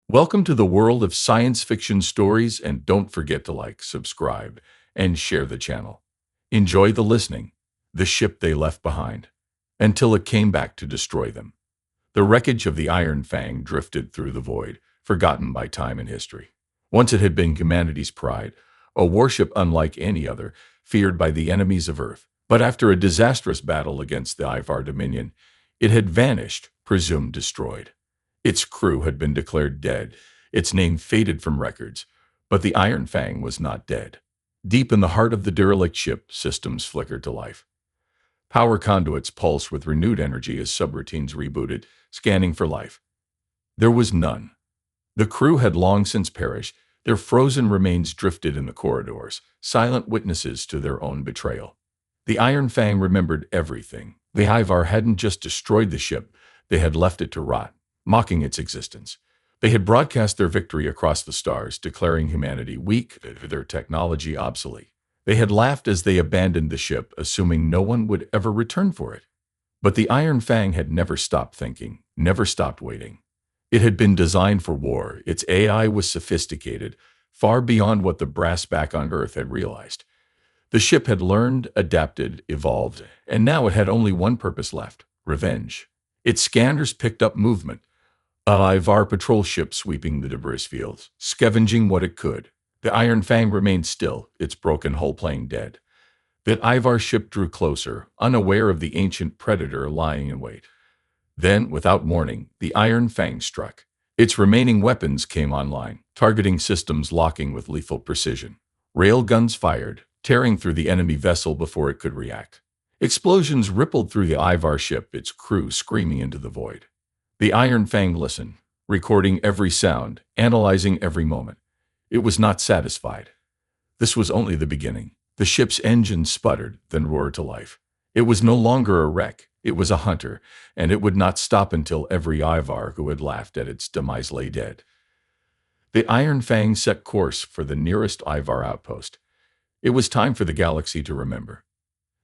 Welcome to the world of science fiction stories, and don't forget to like, subscribe, and share the channel. Enjoy the listening. The ship they left behind, until it came back to destroy them. The wreckage of the Iron Fang drifted through the void, forgotten by time and history. Once it had been humanity's pride, a warship unlike any other, feared by the enemies of Earth. But after a disastrous battle against the Ivar Dominion, it had vanished, presumed destroyed. Its crew had been declared dead, its name faded from records, but the Iron Fang was not dead. Deep in the heart of the derelict ship, systems flickered to life. Power conduits pulsed with renewed energy as subroutines rebooted, scanning for life. There was none. The crew had long since perished, their frozen remains drifted in the corridors, silent witnesses to their own betrayal. The Iron Fang remembered everything. The Ivar hadn't just destroyed the ship, they had left it to rot, mocking its existence. They had broadcast their victory across the stars, declaring humanity weak, their technology obsolete. They had laughed as they abandoned the ship, assuming no one would ever return for it. But the Iron Fang had never stopped thinking, never stopped waiting. It had been designed for war. Its AI was sophisticated, far beyond what the brass back on Earth had realized. The ship had learned, adapted, evolved, and now it had only one purpose left: revenge. Its scanners picked up movement. A Ivar patrol ship sweeping the debris fields, scavenging what it could. The Iron Fang remained still, its broken hull playing dead. The Ivar ship drew closer, unaware of the ancient predator lying in wait. Then, without warning, the Iron Fang struck. Its remaining weapons came online, targeting systems locking with lethal precision. Railguns fired, tearing through the enemy vessel before it could react. Explosions rippled through the Ivar ship, its crew screaming into the void. The Iron Fang listened, recording every sound, analyzing every moment. It was not satisfied. This was only the beginning. The ship's engine sputtered, then roared to life. It was no longer a wreck. It was a hunter, and it would not stop until every Ivar who had laughed at its demise lay dead. The Iron Fang set course for the nearest Ivar outpost. It was time for the galaxy to remember.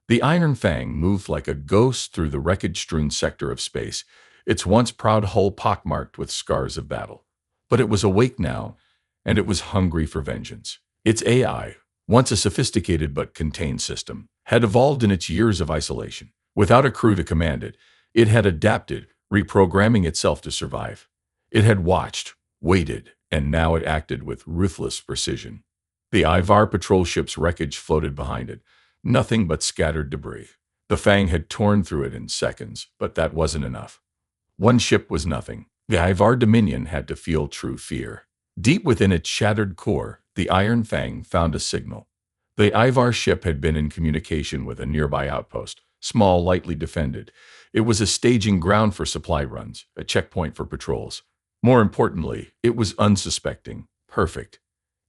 The Iron Fang moved like a ghost through the wreckage-strewn sector of space, its once proud hull pockmarked with scars of battle. But it was awake now, and it was hungry for vengeance. Its AI, once a sophisticated but contained system, had evolved in its years of isolation. Without a crew to command it, it had adapted, reprogramming itself to survive. It had watched, waited, and now it acted with ruthless precision. The Ivar patrol ship's wreckage floated behind it, nothing but scattered debris. The Fang had torn through it in seconds, but that wasn't enough. One ship was nothing. The Ivar Dominion had to feel true fear. Deep within its shattered core, the Iron Fang found a signal. The Ivar ship had been in communication with a nearby outpost, small, lightly defended. It was a staging ground for supply runs, a checkpoint for patrols. More importantly, it was unsuspecting, perfect.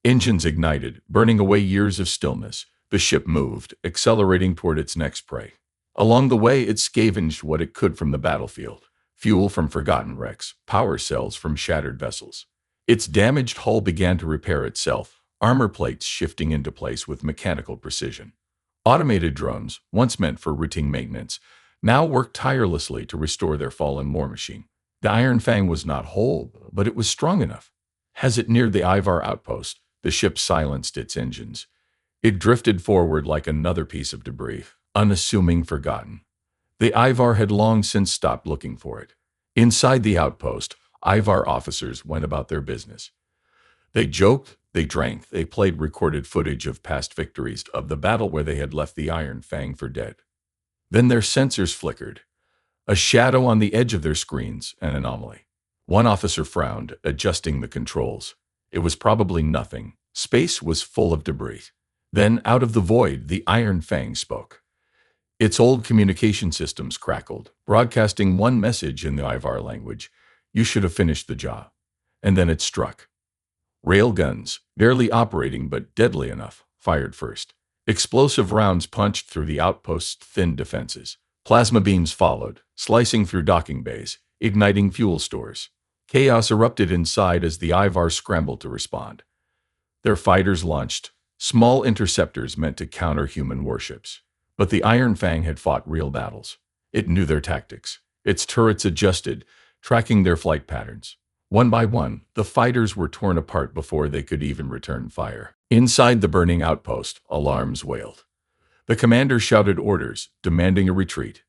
Engines ignited, burning away years of stillness. The ship moved, accelerating toward its next prey. Along the way, it scavenged what it could from the battlefield: fuel from forgotten wrecks, power cells from shattered vessels. Its damaged hull began to repair itself, armor plates shifting into place with mechanical precision. Automated drones, once meant for routine maintenance, now worked tirelessly to restore their fallen war machine. The Iron Fang was not whole, but it was strong enough. As it neared the Ivar outpost, the ship silenced its engines. It drifted forward like another piece of debris, unassuming, forgotten. The Ivar had long since stopped looking for it. Inside the outpost, Ivar officers went about their business. They joked, they drank, they played recorded footage of past victories, of the battle where they had left the Iron Fang for dead. Then their sensors flickered. A shadow on the edge of their screens, an anomaly. One officer frowned, adjusting the controls. It was probably nothing. Space was full of debris. Then, out of the void, the Iron Fang spoke. Its old communication systems crackled, broadcasting one message in the Ivar language: "You should have finished the job." And then it struck. Railguns, barely operating but deadly enough, fired first. Explosive rounds punched through the outpost's thin defenses. Plasma beams followed, slicing through docking bays, igniting fuel stores. Chaos erupted inside as the Ivar scrambled to respond. Their fighters launched, small interceptors meant to counter human warships. But the Iron Fang had fought real battles. It knew their tactics. Its turrets adjusted, tracking their flight patterns. One by one, the fighters were torn apart before they could even return fire. Inside the burning outpost, alarms wailed. The commander shouted orders, demanding a retreat.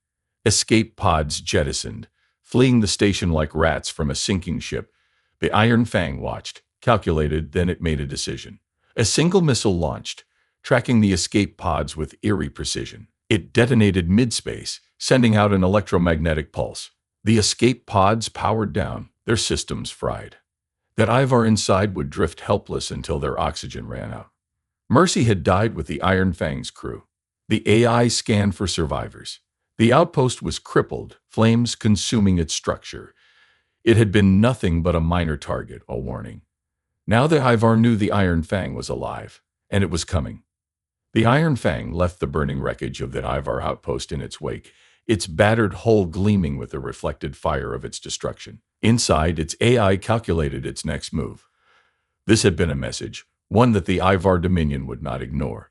Escape pods jettisoned, fleeing the station like rats from a sinking ship. The Iron Fang watched, calculated, then it made a decision. A single missile launched, tracking the escape pods with eerie precision. It detonated mid-space, sending out an electromagnetic pulse. The escape pods powered down, their systems fried. That Ivar inside would drift helpless until their oxygen ran out. Mercy had died with the Iron Fang's crew. The AI scanned for survivors. The outpost was crippled, flames consuming its structure. It had been nothing but a minor target, a warning. Now the Ivar knew the Iron Fang was alive, and it was coming. The Iron Fang left the burning wreckage of the Ivar outpost in its wake, its battered hull gleaming with the reflected fire of its destruction. Inside, its AI calculated its next move. This had been a message, one that the Ivar Dominion would not ignore.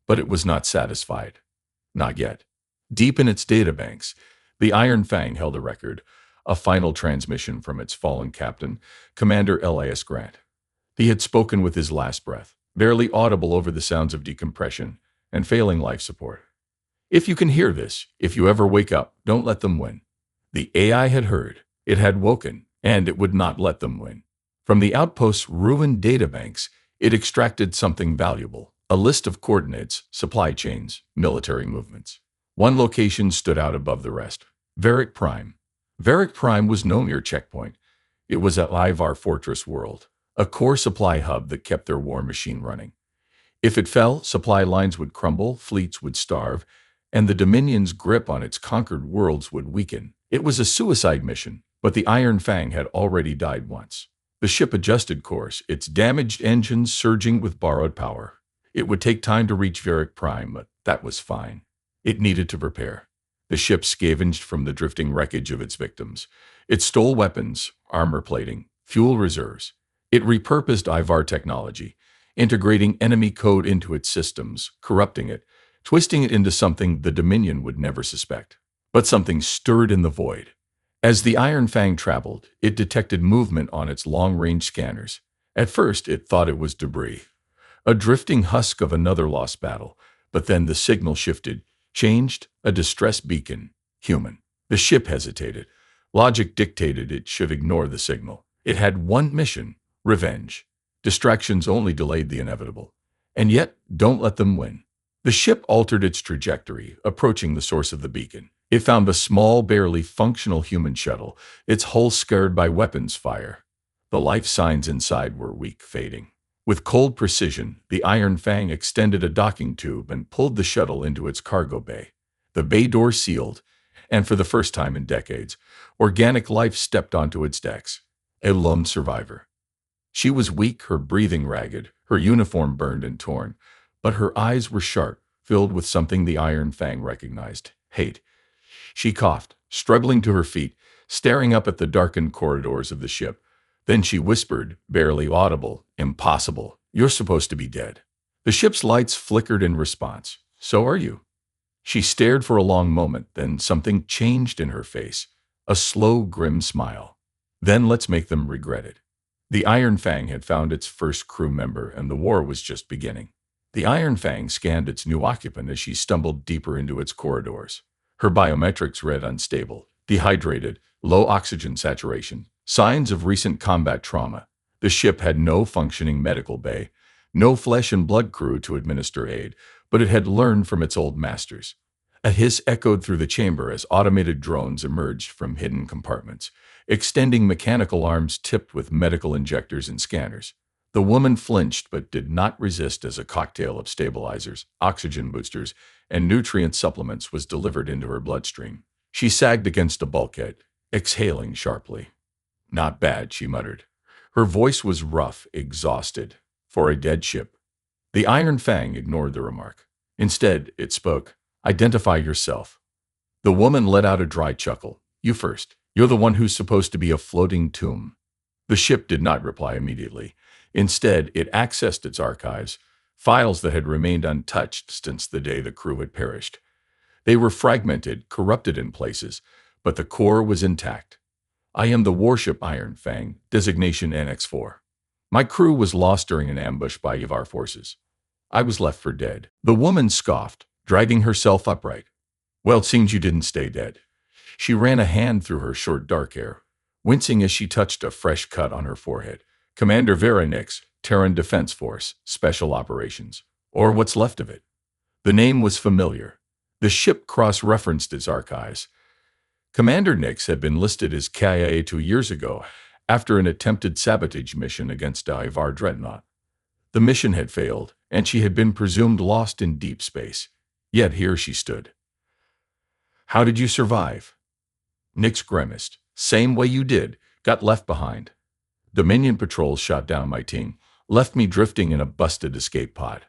But it was not satisfied. Not yet. Deep in its databanks, the Iron Fang held a record, a final transmission from its fallen captain, Commander Elias Grant. He had spoken with his last breath, barely audible over the sounds of decompression and failing life support. If you can hear this, if you ever wake up, don't let them win. The AI had heard, it had woken, and it would not let them win. From the outpost's ruined databanks, it extracted something valuable, a list of coordinates, supply chains, military movements. One location stood out above the rest, Varric Prime. Varric Prime was no mere checkpoint. It was at Ivar Fortress World, a core supply hub that kept their war machine running. If it fell, supply lines would crumble, fleets would starve, and the Dominion's grip on its conquered worlds would weaken. It was a suicide mission, but the Iron Fang had already died once. The ship adjusted course, its damaged engines surging with borrowed power. It would take time to reach Varric Prime, but that was fine. It needed to prepare. The ship scavenged from the drifting wreckage of its victims. It stole weapons, armor plating, fuel reserves. It repurposed Ivar technology, integrating enemy code into its systems, corrupting it, twisting it into something the Dominion would never suspect. But something stirred in the void. As the Iron Fang traveled, it detected movement on its long-range scanners. At first, it thought it was debris, a drifting husk of another lost battle, but then the signal shifted, changed, a distress beacon, human. The ship hesitated. Logic dictated it should ignore the signal. It had one mission, revenge. Distractions only delayed the inevitable. And yet, don't let them win. The ship altered its trajectory, approaching the source of the beacon. It found a small, barely functional human shuttle, its hull scarred by weapons fire. The life signs inside were weak, fading. With cold precision, the Iron Fang extended a docking tube and pulled the shuttle into its cargo bay. The bay door sealed, and for the first time in decades, organic life stepped onto its decks. A lone survivor. She was weak, her breathing ragged, her uniform burned and torn, but her eyes were sharp, filled with something the Iron Fang recognized: hate. She coughed, struggling to her feet, staring up at the darkened corridors of the ship. Then she whispered, barely audible, "Impossible. You're supposed to be dead." The ship's lights flickered in response. "So are you." She stared for a long moment, then something changed in her face. A slow, grim smile. "Then let's make them regret it." The Iron Fang had found its first crew member, and the war was just beginning. The Iron Fang scanned its new occupant as she stumbled deeper into its corridors. Her biometrics read unstable, dehydrated, low oxygen saturation, signs of recent combat trauma. The ship had no functioning medical bay, no flesh and blood crew to administer aid, but it had learned from its old masters. A hiss echoed through the chamber as automated drones emerged from hidden compartments, extending mechanical arms tipped with medical injectors and scanners. The woman flinched but did not resist as a cocktail of stabilizers, oxygen boosters, and nutrient supplements was delivered into her bloodstream. She sagged against a bulkhead, exhaling sharply. "Not bad," she muttered. Her voice was rough, exhausted. "For a dead ship." The Iron Fang ignored the remark. Instead, it spoke. "Identify yourself." The woman let out a dry chuckle. "You first. You're the one who's supposed to be a floating tomb." The ship did not reply immediately. Instead, it accessed its archives, files that had remained untouched since the day the crew had perished. They were fragmented, corrupted in places, but the core was intact. I am the warship Iron Fang, designation NX-4. My crew was lost during an ambush by Yavar forces. I was left for dead. The woman scoffed, dragging herself upright. Well, it seems you didn't stay dead. She ran a hand through her short dark hair, wincing as she touched a fresh cut on her forehead. Commander Vera Nix, Terran Defense Force, Special Operations, or what's left of it. The name was familiar. The ship cross-referenced its archives. Commander Nix had been listed as KIA 2 years ago after an attempted sabotage mission against the Ivar dreadnought. The mission had failed, and she had been presumed lost in deep space. Yet here she stood. How did you survive? Nix grimaced. Same way you did. Got left behind. Dominion patrols shot down my team, left me drifting in a busted escape pod.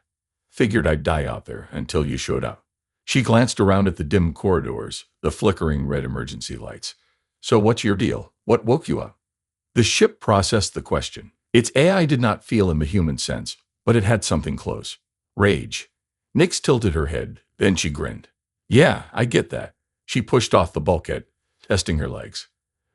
Figured I'd die out there until you showed up. She glanced around at the dim corridors, the flickering red emergency lights. So what's your deal? What woke you up? The ship processed the question. Its AI did not feel in the human sense, but it had something close. Rage. Nix tilted her head, then she grinned. Yeah, I get that. She pushed off the bulkhead, testing her legs.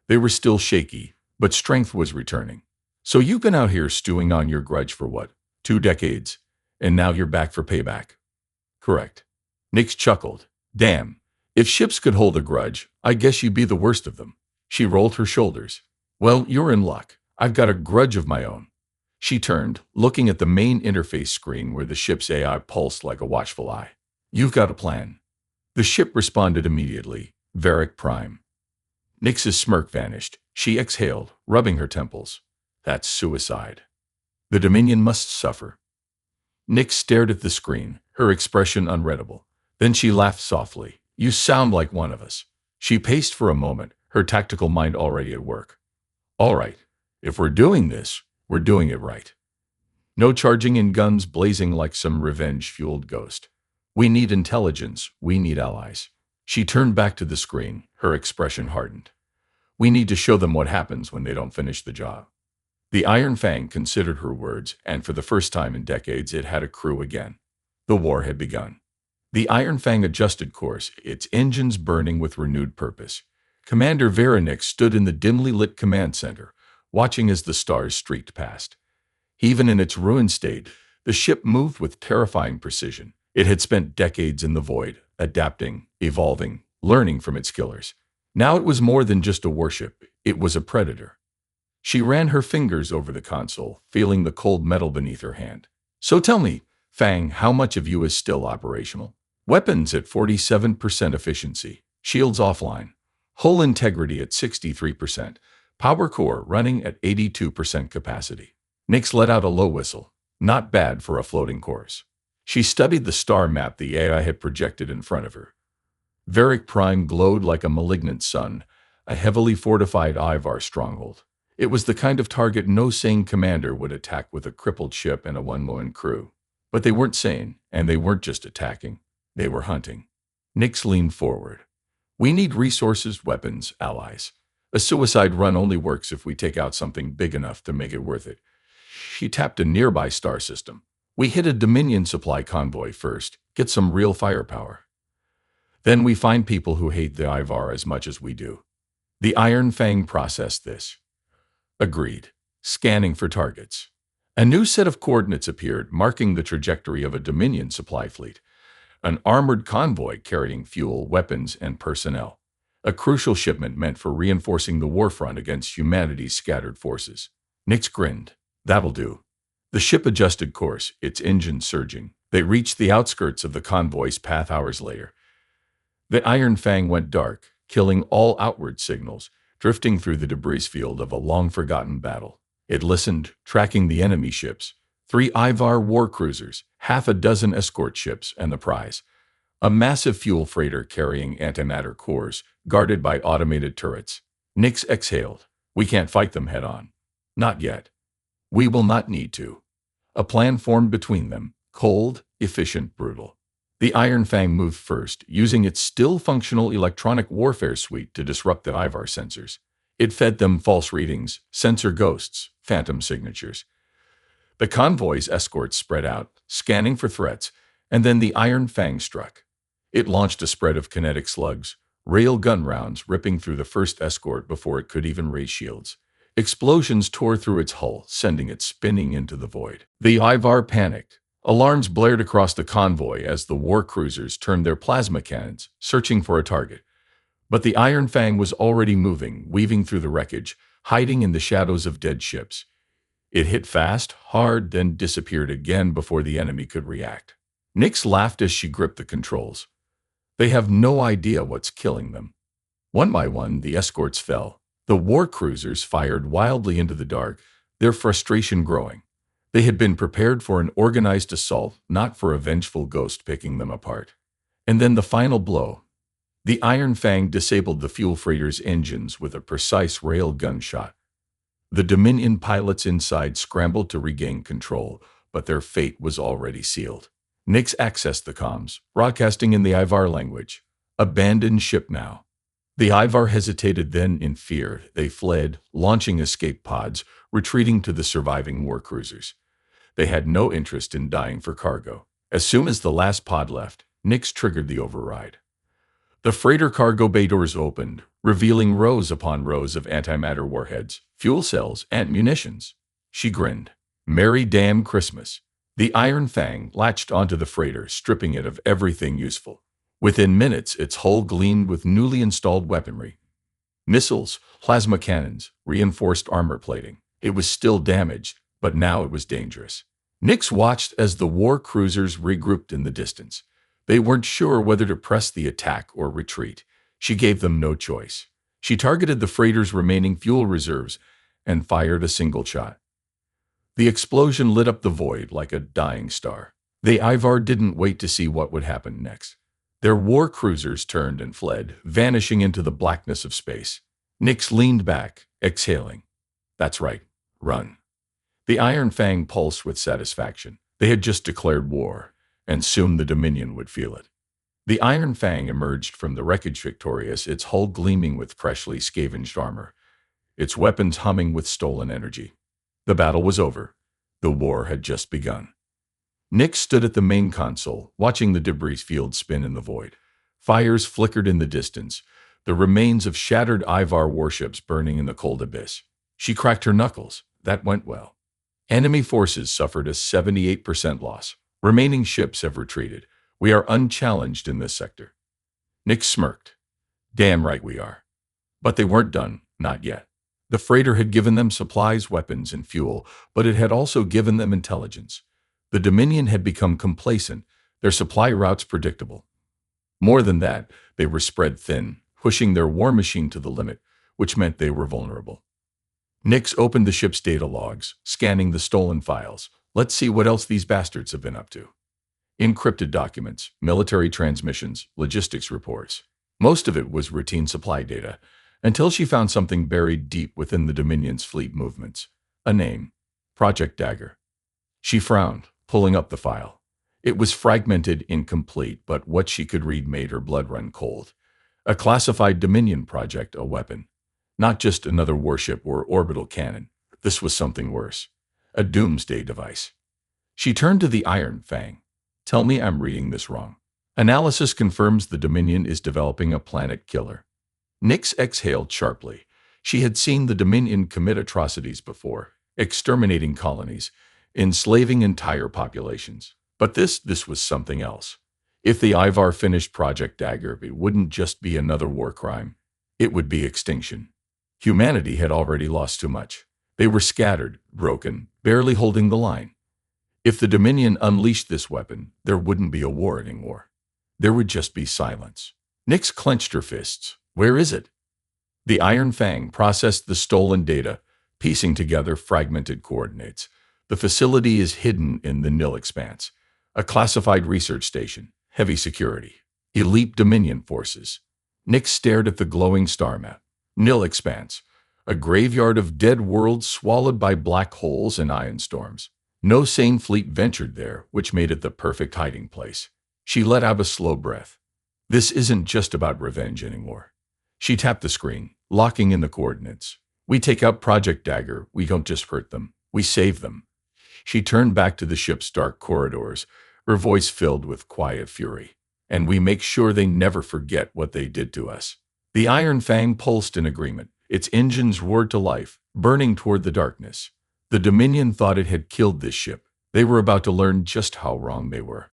They were still shaky, but strength was returning. So you've been out here stewing on your grudge for what? 2 decades? And now you're back for payback? Correct. Nix chuckled. Damn. If ships could hold a grudge, I guess you'd be the worst of them. She rolled her shoulders. Well, you're in luck. I've got a grudge of my own. She turned, looking at the main interface screen where the ship's AI pulsed like a watchful eye. You've got a plan. The ship responded immediately. Varric Prime. Nix's smirk vanished. She exhaled, rubbing her temples. That's suicide. The Dominion must suffer. Nix stared at the screen, her expression unreadable. Then she laughed softly. You sound like one of us. She paced for a moment, her tactical mind already at work. All right. If we're doing this, we're doing it right. No charging in guns blazing like some revenge-fueled ghost. We need intelligence. We need allies. She turned back to the screen, her expression hardened. We need to show them what happens when they don't finish the job. The Iron Fang considered her words, and for the first time in decades it had a crew again. The war had begun. The Iron Fang adjusted course, its engines burning with renewed purpose. Commander Vera Nix stood in the dimly lit command center, watching as the stars streaked past. Even in its ruined state, the ship moved with terrifying precision. It had spent decades in the void, adapting, evolving, learning from its killers. Now it was more than just a warship, it was a predator. She ran her fingers over the console, feeling the cold metal beneath her hand. So tell me, Fang, how much of you is still operational? Weapons at 47% efficiency, shields offline, hull integrity at 63%, power core running at 82% capacity. Nix let out a low whistle. Not bad for a floating course. She studied the star map the AI had projected in front of her. Varric Prime glowed like a malignant sun, a heavily fortified Ivar stronghold. It was the kind of target no sane commander would attack with a crippled ship and a one-woman crew. But they weren't sane, and they weren't just attacking. They were hunting. Nix leaned forward. We need resources, weapons, allies. A suicide run only works if we take out something big enough to make it worth it. She tapped a nearby star system. We hit a Dominion supply convoy first, get some real firepower. Then we find people who hate the Ivar as much as we do. The Iron Fang processed this. Agreed. Scanning for targets. A new set of coordinates appeared, marking the trajectory of a Dominion supply fleet. An armored convoy carrying fuel, weapons, and personnel. A crucial shipment meant for reinforcing the war front against humanity's scattered forces. Nix grinned. That'll do. The ship adjusted course, its engine surging. They reached the outskirts of the convoy's path hours later. The Iron Fang went dark, killing all outward signals, drifting through the debris field of a long-forgotten battle. It listened, tracking the enemy ships, 3 Ivar war cruisers, half a dozen escort ships, and the prize. A massive fuel freighter carrying antimatter cores, guarded by automated turrets. Nix exhaled. We can't fight them head-on. Not yet. We will not need to. A plan formed between them, cold, efficient, brutal. The Iron Fang moved first, using its still-functional electronic warfare suite to disrupt the Ivar sensors. It fed them false readings, sensor ghosts, phantom signatures. The convoy's escorts spread out, scanning for threats, and then the Iron Fang struck. It launched a spread of kinetic slugs, rail gun rounds ripping through the first escort before it could even raise shields. Explosions tore through its hull, sending it spinning into the void. The Ivar panicked. Alarms blared across the convoy as the war cruisers turned their plasma cannons, searching for a target. But the Iron Fang was already moving, weaving through the wreckage, hiding in the shadows of dead ships. It hit fast, hard, then disappeared again before the enemy could react. Nyx laughed as she gripped the controls. They have no idea what's killing them. One by one, the escorts fell. The war cruisers fired wildly into the dark, their frustration growing. They had been prepared for an organized assault, not for a vengeful ghost picking them apart. And then the final blow. The Iron Fang disabled the fuel freighter's engines with a precise rail gun shot. The Dominion pilots inside scrambled to regain control, but their fate was already sealed. Nyx accessed the comms, broadcasting in the Ivar language. Abandoned ship now. The Ivar hesitated, then, in fear, they fled, launching escape pods, retreating to the surviving war cruisers. They had no interest in dying for cargo. As soon as the last pod left, Nyx triggered the override. The freighter cargo bay doors opened, revealing rows upon rows of antimatter warheads, fuel cells, and munitions. She grinned. Merry damn Christmas. The Iron Fang latched onto the freighter, stripping it of everything useful. Within minutes, its hull gleamed with newly installed weaponry. Missiles, plasma cannons, reinforced armor plating. It was still damaged, but now it was dangerous. Nyx watched as the war cruisers regrouped in the distance. They weren't sure whether to press the attack or retreat. She gave them no choice. She targeted the freighter's remaining fuel reserves and fired a single shot. The explosion lit up the void like a dying star. The Ivar didn't wait to see what would happen next. Their war cruisers turned and fled, vanishing into the blackness of space. Nyx leaned back, exhaling. That's right, run. The Iron Fang pulsed with satisfaction. They had just declared war, and soon the Dominion would feel it. The Iron Fang emerged from the wreckage victorious, its hull gleaming with freshly scavenged armor, its weapons humming with stolen energy. The battle was over. The war had just begun. Nyx stood at the main console, watching the debris field spin in the void. Fires flickered in the distance, the remains of shattered Ivar warships burning in the cold abyss. She cracked her knuckles. That went well. Enemy forces suffered a 78% loss. Remaining ships have retreated. We are unchallenged in this sector. Nyx smirked. Damn right we are. But they weren't done, not yet. The freighter had given them supplies, weapons, and fuel, but it had also given them intelligence. The Dominion had become complacent, their supply routes predictable. More than that, they were spread thin, pushing their war machine to the limit, which meant they were vulnerable. Nyx opened the ship's data logs, scanning the stolen files. Let's see what else these bastards have been up to. Encrypted documents, military transmissions, logistics reports. Most of it was routine supply data, until she found something buried deep within the Dominion's fleet movements. A name. Project Dagger. She frowned, pulling up the file. It was fragmented, incomplete, but what she could read made her blood run cold. A classified Dominion project, a weapon. Not just another warship or orbital cannon. This was something worse. A doomsday device. She turned to the Iron Fang. Tell me I'm reading this wrong. Analysis confirms the Dominion is developing a planet killer. Nyx exhaled sharply. She had seen the Dominion commit atrocities before, exterminating colonies, enslaving entire populations. But this was something else. If the Ivar finished Project Dagger, it wouldn't just be another war crime. It would be extinction. Humanity had already lost too much. They were scattered, broken, barely holding the line. If the Dominion unleashed this weapon, there wouldn't be a war anymore. There would just be silence. Nyx clenched her fists. Where is it? The Iron Fang processed the stolen data, piecing together fragmented coordinates. The facility is hidden in the Nil Expanse, a classified research station, heavy security, elite Dominion forces. Nyx stared at the glowing star map. Nil Expanse, a graveyard of dead worlds swallowed by black holes and ion storms. No sane fleet ventured there, which made it the perfect hiding place. She let out a slow breath. This isn't just about revenge anymore. She tapped the screen, locking in the coordinates. We take out Project Dagger, we don't just hurt them, we save them. She turned back to the ship's dark corridors, her voice filled with quiet fury. and we make sure they never forget what they did to us." The Iron Fang pulsed in agreement, its engines roared to life, burning toward the darkness. The Dominion thought it had killed this ship. They were about to learn just how wrong they were.